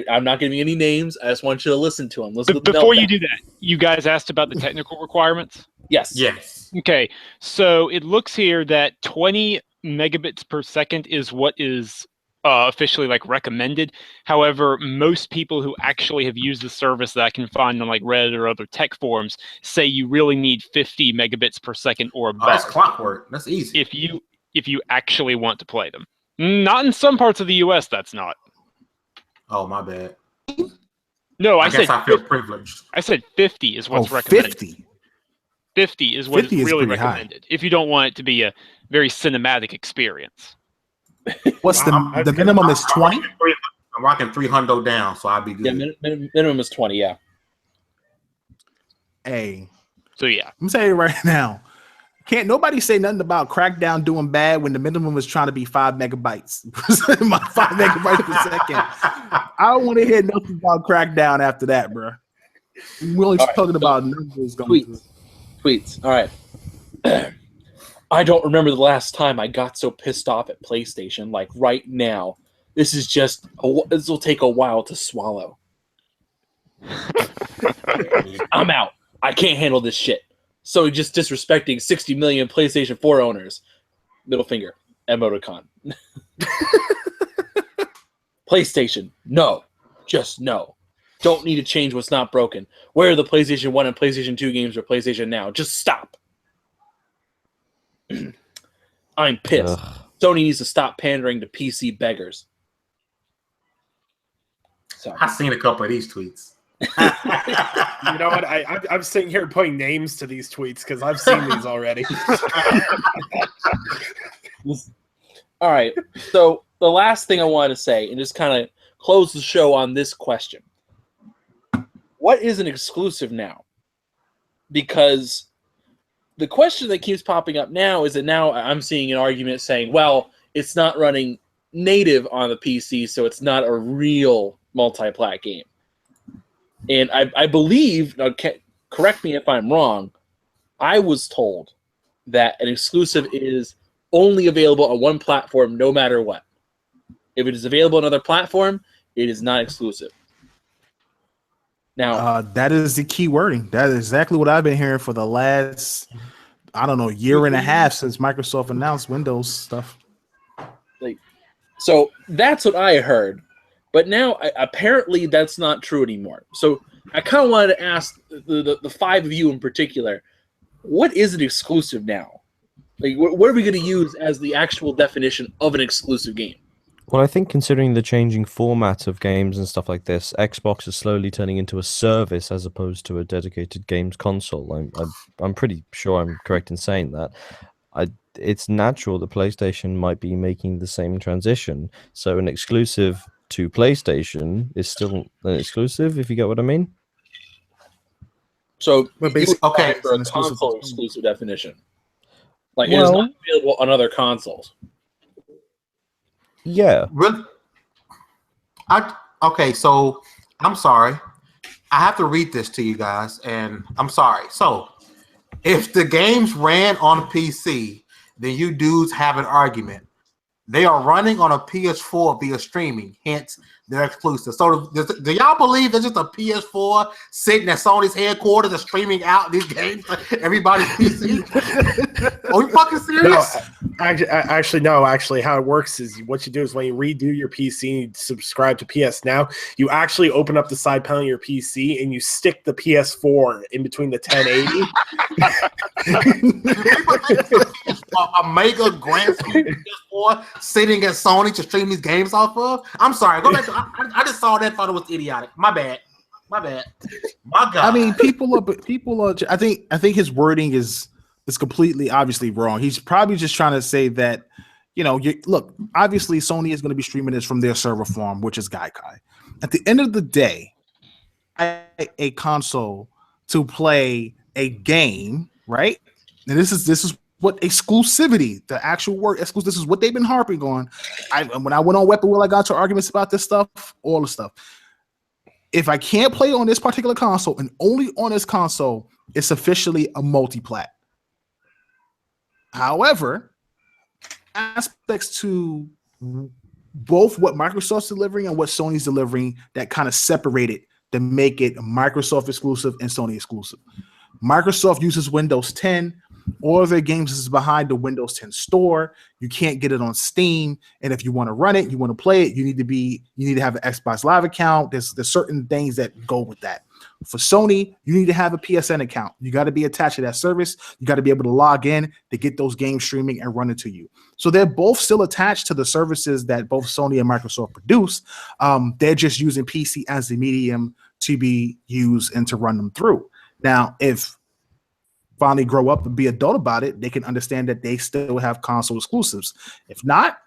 I'm not giving any names. I just want you to listen to them. Before you do that, you guys asked about the technical requirements? Yes. Yes. Okay. So it looks here that 20 megabits per second is what is officially recommended. However, most people who actually have used the service that I can find on Reddit or other tech forums say you really need 50 megabits per second or above. That's clockwork. That's easy. If you actually want to play them. Not in some parts of the US, that's not. Oh, my bad. No, I guess I feel privileged. I said 50 is what's recommended. 50. 50 is what is really recommended. If you don't want it to be a very cinematic experience. What's the minimum is 20? I'm rocking 300 down, so I'll be good. Yeah, minimum is 20, yeah. Hey. So, yeah. I'm saying right now, Can't nobody say nothing about Crackdown doing bad when the minimum is trying to be 5 megabytes. 5 megabytes per second. I don't want to hear nothing about Crackdown after that, bro. We're only talking about numbers going through. Tweets. All right. I don't remember the last time I got so pissed off at PlayStation like right now. This will take a while to swallow. I'm out. I can't handle this shit. So just disrespecting 60 million PlayStation 4 owners. Middle finger. Emoticon. PlayStation. No. Just no. Don't need to change what's not broken. Where are the PlayStation 1 and PlayStation 2 games for PlayStation Now? Just stop. I'm pissed. Ugh. Sony needs to stop pandering to PC beggars. So I've seen a couple of these tweets. You know what? I'm sitting here putting names to these tweets because I've seen these already. all right. So the last thing I wanted to say, and just kind of close the show on this question. What is an exclusive now? Because the question that keeps popping up now is that now I'm seeing an argument saying, well, it's not running native on the PC, so it's not a real multi-plat game. And I believe, correct me if I'm wrong, I was told that an exclusive is only available on one platform no matter what. If it is available on another platform, it is not exclusive. Now, that is the key wording. That is exactly what I've been hearing for the last, I don't know, year and a half since Microsoft announced Windows stuff. So that's what I heard. But now, apparently, that's not true anymore. So I kind of wanted to ask the five of you in particular, what is an exclusive now? Like, what are we going to use as the actual definition of an exclusive game? Well, I think considering the changing format of games and stuff like this, Xbox is slowly turning into a service as opposed to a dedicated games console. I'm pretty sure I'm correct in saying that. It's natural that PlayStation might be making the same transition. So an exclusive to PlayStation is still an exclusive, if you get what I mean. So, But basically, okay, for a an exclusive console exclusive definition, like it is not available on other consoles. Yeah. Really? Okay, so I'm sorry. I have to read this to you guys, and I'm sorry. So, if the games ran on a PC, then you dudes have an argument. They are running on a PS4 via streaming, hence they're exclusive. So do y'all believe there's just a PS4 sitting at Sony's headquarters and streaming out these games to everybody's PC? Are you fucking serious? No. Actually, how it works is what you do is when you redo your PC and subscribe to PS Now, you actually open up the side panel of your PC and you stick the PS4 in between the 1080. A mega grand PS4 sitting at Sony to stream these games off of? I'm sorry. Go back to, I just saw that, thought it was idiotic. My bad. My God. I mean, people are. I think his wording is completely obviously wrong. He's probably just trying to say that, look, obviously Sony is going to be streaming this from their server farm, which is Gaikai. At the end of the day, a console to play a game, right? And this is what exclusivity, the actual word exclusive, this is what they've been harping on. When I went on Weapon Wheel, I got to arguments about this stuff, all the stuff. If I can't play on this particular console and only on this console, it's officially a multi-plat. However, aspects to both what Microsoft's delivering and what Sony's delivering that kind of separate it to make it Microsoft exclusive and Sony exclusive. Microsoft uses Windows 10. All of their games is behind the Windows 10 store. You can't get it on Steam. And if you want to run it, you want to play it, you need to have an Xbox Live account. There's certain things that go with that. For Sony, you need to have a PSN account. You got to be attached to that service. You got to be able to log in to get those games streaming and run it to you. So they're both still attached to the services that both Sony and Microsoft produce. They're just using PC as the medium to be used and to run them through. Now, if finally grow up and be adult about it, they can understand that they still have console exclusives. If not,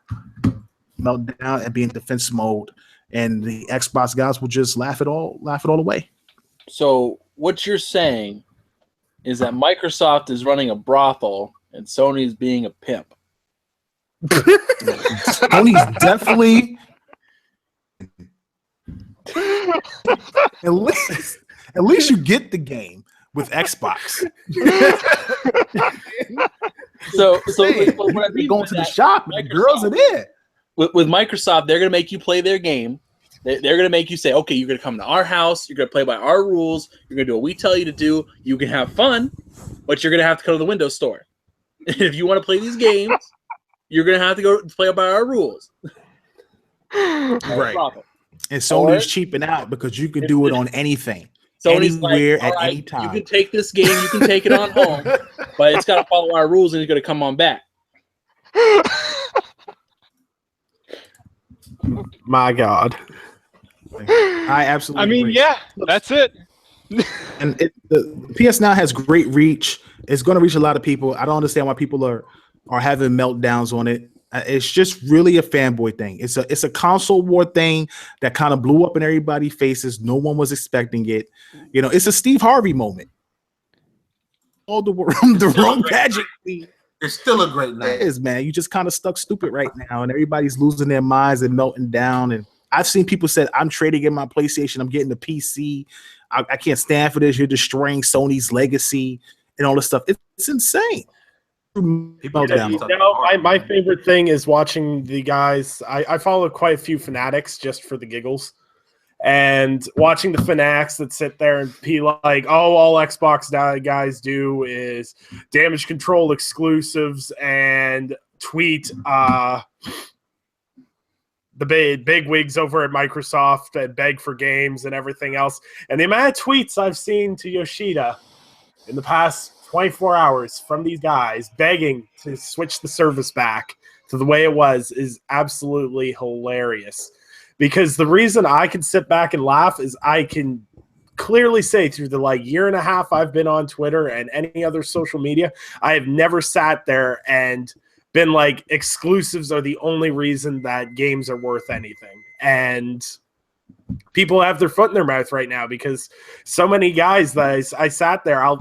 melt down and be in defense mode, and the Xbox guys will just laugh it all away. So what you're saying is that Microsoft is running a brothel and Sony's being a pimp. Sony's definitely at least you get the game with Xbox. So when I be going to the shop, and the girls are there. With Microsoft, they're going to make you play their game. They're going to make you say, okay, you're going to come to our house. You're going to play by our rules. You're going to do what we tell you to do. You can have fun, but you're going to have to go to the Windows Store. If you want to play these games, you're going to have to go play by our rules. Right. And Sony's cheaping out because you can do it on anything. Sony's anywhere like, at any time. You can take this game, you can take it on home, but it's got to follow our rules and it's going to come on back. My God. I absolutely agree. Yeah, that's it. And the PS Now has great reach. It's going to reach a lot of people. I don't understand why people are having meltdowns on it. It's just really a fanboy thing. It's a console war thing that kind of blew up in everybody's faces. No one was expecting it. You know, it's a Steve Harvey moment. All the wrong gadget. It's still a great night. It is, man. You just kind of stuck stupid right now, and everybody's losing their minds and melting down. And I've seen people say, "I'm trading in my PlayStation. I'm getting the PC. I can't stand for this. You're destroying Sony's legacy and all this stuff." It's insane. My favorite thing is watching the guys. I follow quite a few fanatics just for the giggles, and watching the fanatics that sit there and be like, "Oh, all Xbox guys do is damage control exclusives and tweet the big wigs over at Microsoft and beg for games and everything else." And the amount of tweets I've seen to Yoshida in the past 24 hours from these guys begging to switch the service back to the way it was is absolutely hilarious. Because the reason I can sit back and laugh is I can clearly say through the year and a half I've been on Twitter and any other social media, I have never sat there and been like, exclusives are the only reason that games are worth anything. And people have their foot in their mouth right now because so many guys that I sat there, I'll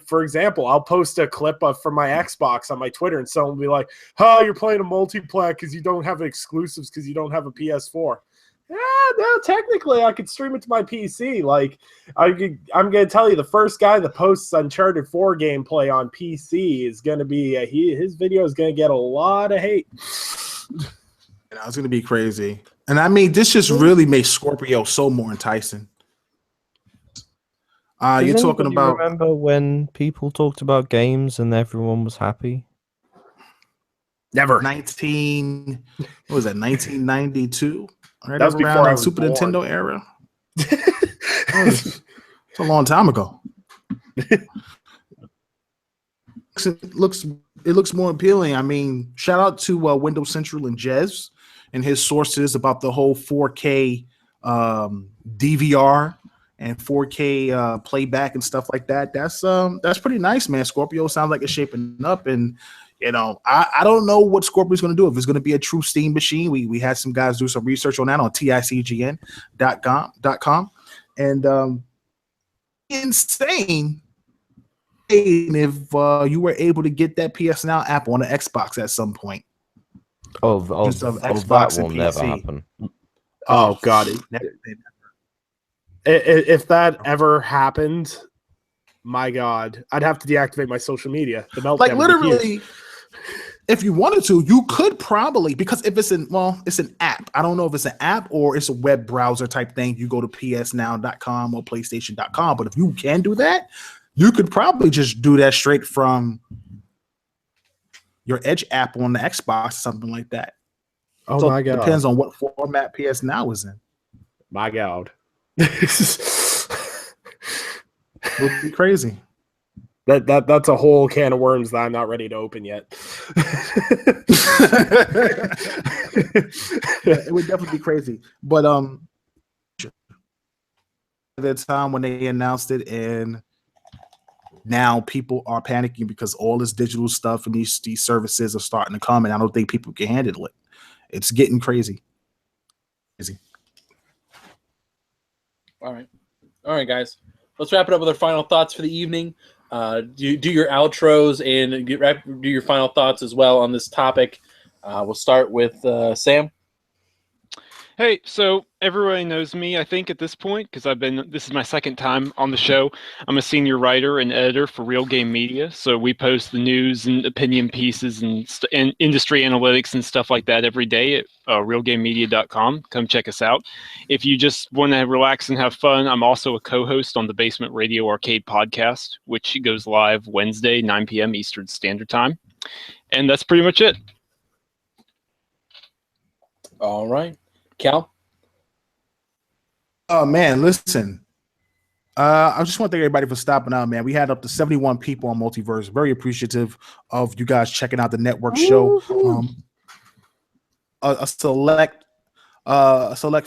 for example, I'll post a clip from my Xbox on my Twitter and someone will be like, "Oh, you're playing a multiplayer because you don't have exclusives because you don't have a PS4. Yeah, no, technically I could stream it to my PC. I'm going to tell you, the first guy that posts Uncharted 4 gameplay on PC is going to be, his video is going to get a lot of hate. It's going to be crazy. And I mean, this just really makes Scorpio so more enticing. You're talking about. Remember when people talked about games and everyone was happy? Never. 1992? Right, that was before I was Super born. Nintendo era. It's a long time ago. It looks more appealing. I mean, shout out to Windows Central and Jez and his sources about the whole 4K DVR and 4K playback and stuff like that. That's pretty nice, man. Scorpio sounds like it's shaping up, and I don't know what Scorpio's going to do. If it's going to be a true Steam machine, we had some guys do some research on that on ticgn.com, and insane if you were able to get that PS Now app on the Xbox at some point. Xbox that will never happen. Oh God! If that ever happened, my God, I'd have to deactivate my social media. The meltdown, literally. If you wanted to, you could probably, because if it's an app. I don't know if it's an app or it's a web browser type thing. You go to psnow.com or PlayStation.com. But if you can do that, you could probably just do that straight from your Edge app on the Xbox, something like that. Oh, so my God. It depends on what format PS Now is in. My God. It would be crazy. That's a whole can of worms that I'm not ready to open yet. It would definitely be crazy. But at the time when they announced it, and now people are panicking because all this digital stuff and these services are starting to come, and I don't think people can handle it. It's getting crazy. All right, guys. Let's wrap it up with our final thoughts for the evening. do your outros and do your final thoughts as well on this topic. We'll start with Sam. Hey, so everybody knows me, I think, at this point, because this is my second time on the show. I'm a senior writer and editor for Real Game Media, so we post the news and opinion pieces and industry analytics and stuff like that every day at realgamemedia.com. Come check us out. If you just want to relax and have fun, I'm also a co-host on the Basement Radio Arcade podcast, which goes live Wednesday, 9 p.m. Eastern Standard Time. And that's pretty much it. All right. Cal? Oh man, listen. I just want to thank everybody for stopping out, man. We had up to 71 people on Multiverse. Very appreciative of you guys checking out the network show. A select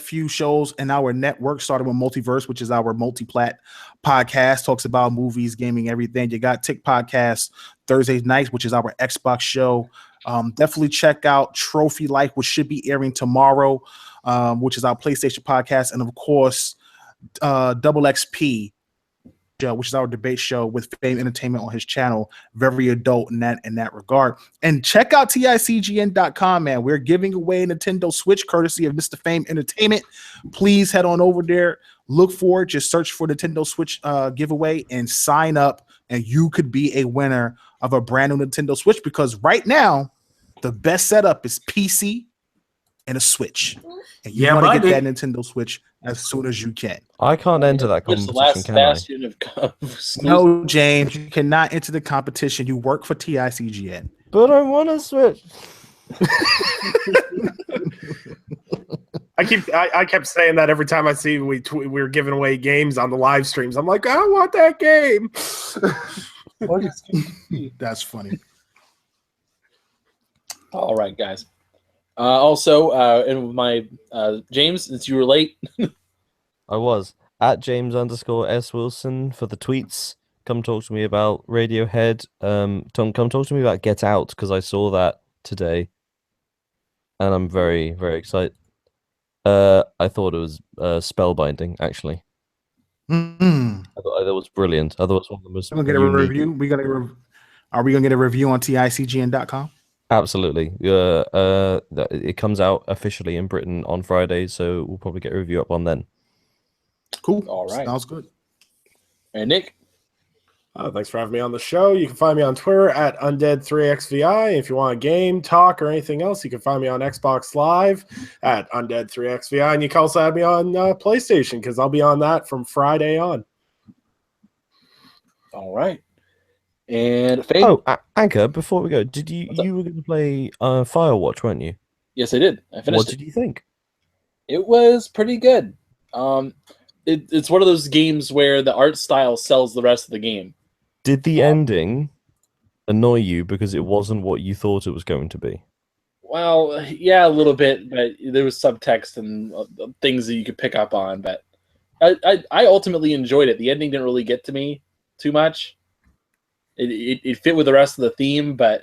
few shows in our network, starting with Multiverse, which is our multi-plat podcast, talks about movies, gaming, everything. You got Tick Podcast Thursday nights, which is our Xbox show. Definitely check out Trophy Life, which should be airing tomorrow, which is our PlayStation podcast, and of course, Double XP, which is our debate show with Fame Entertainment on his channel. Very adult in that regard. And check out TICGN.com, man. We're giving away a Nintendo Switch courtesy of Mr. Fame Entertainment. Please head on over there. Look for it. Just search for Nintendo Switch giveaway and sign up, and you could be a winner of a brand new Nintendo Switch, because right now the best setup is PC and a Switch. And you want to get that Nintendo Switch as soon as you can. I can't enter that It's the competition, last can I? bastion of No, James, you cannot enter the competition. You work for TICGN. But I want to Switch. I kept saying that every time I see we were giving away games on the live streams. I'm like, I want that game. That's funny. All right, guys. Also, and with my James, since you were late, I was at James_S Wilson for the tweets. Come talk to me about Radiohead. Tom, come talk to me about Get Out, because I saw that today, and I'm very, very excited. I thought it was spellbinding, actually. Mm-hmm. I thought that was brilliant. I thought it was one of the most. We're gonna get a review. Are we gonna get a review on TICGN.com? Absolutely. It comes out officially in Britain on Friday, so we'll probably get a review up on then. Cool. All right. Sounds good. And Nick. Thanks for having me on the show. You can find me on Twitter at Undead3XVI. If you want a game, talk, or anything else, you can find me on Xbox Live at Undead3XVI. And you can also have me on PlayStation, because I'll be on that from Friday on. All right. And Faith. Oh, Anchor, before we go, you were going to play Firewatch, weren't you? Yes, I did. I finished What did you think? It was pretty good. It's one of those games where the art style sells the rest of the game. Did the ending annoy you because it wasn't what you thought it was going to be? Well, yeah, a little bit, but there was subtext and things that you could pick up on. But I ultimately enjoyed it. The ending didn't really get to me too much. It fit with the rest of the theme, but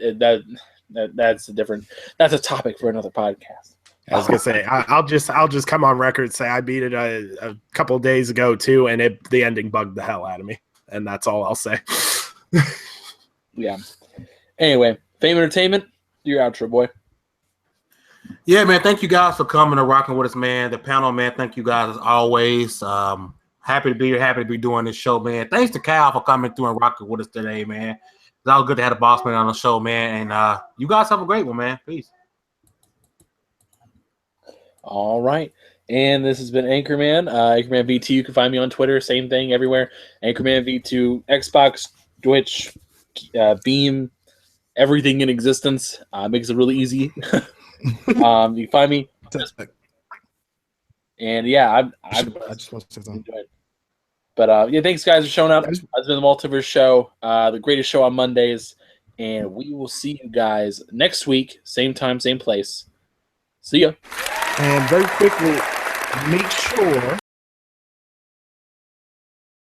that's a topic for another podcast. I was gonna say I'll just come on record and say I beat it a couple of days ago too, and the ending bugged the hell out of me, and that's all I'll say. Yeah. Anyway, Fame Entertainment, your outro, boy. Yeah, man. Thank you guys for coming and rocking with us, man. The panel, man. Thank you guys as always. Happy to be here. Happy to be doing this show, man. Thanks to Cal for coming through and rocking with us today, man. It's all good to have the boss man on the show, man. And you guys have a great one, man. Peace. All right. And this has been Anchorman. Anchorman V2. You can find me on Twitter. Same thing everywhere. Anchorman V2, Xbox, Twitch, Beam, everything in existence. Makes it really easy. You can find me. And yeah, I just want to say something. But yeah, thanks guys for showing up. It's been the Multiverse Show, the greatest show on Mondays, and we will see you guys next week, same time, same place. See ya. And very quickly, make sure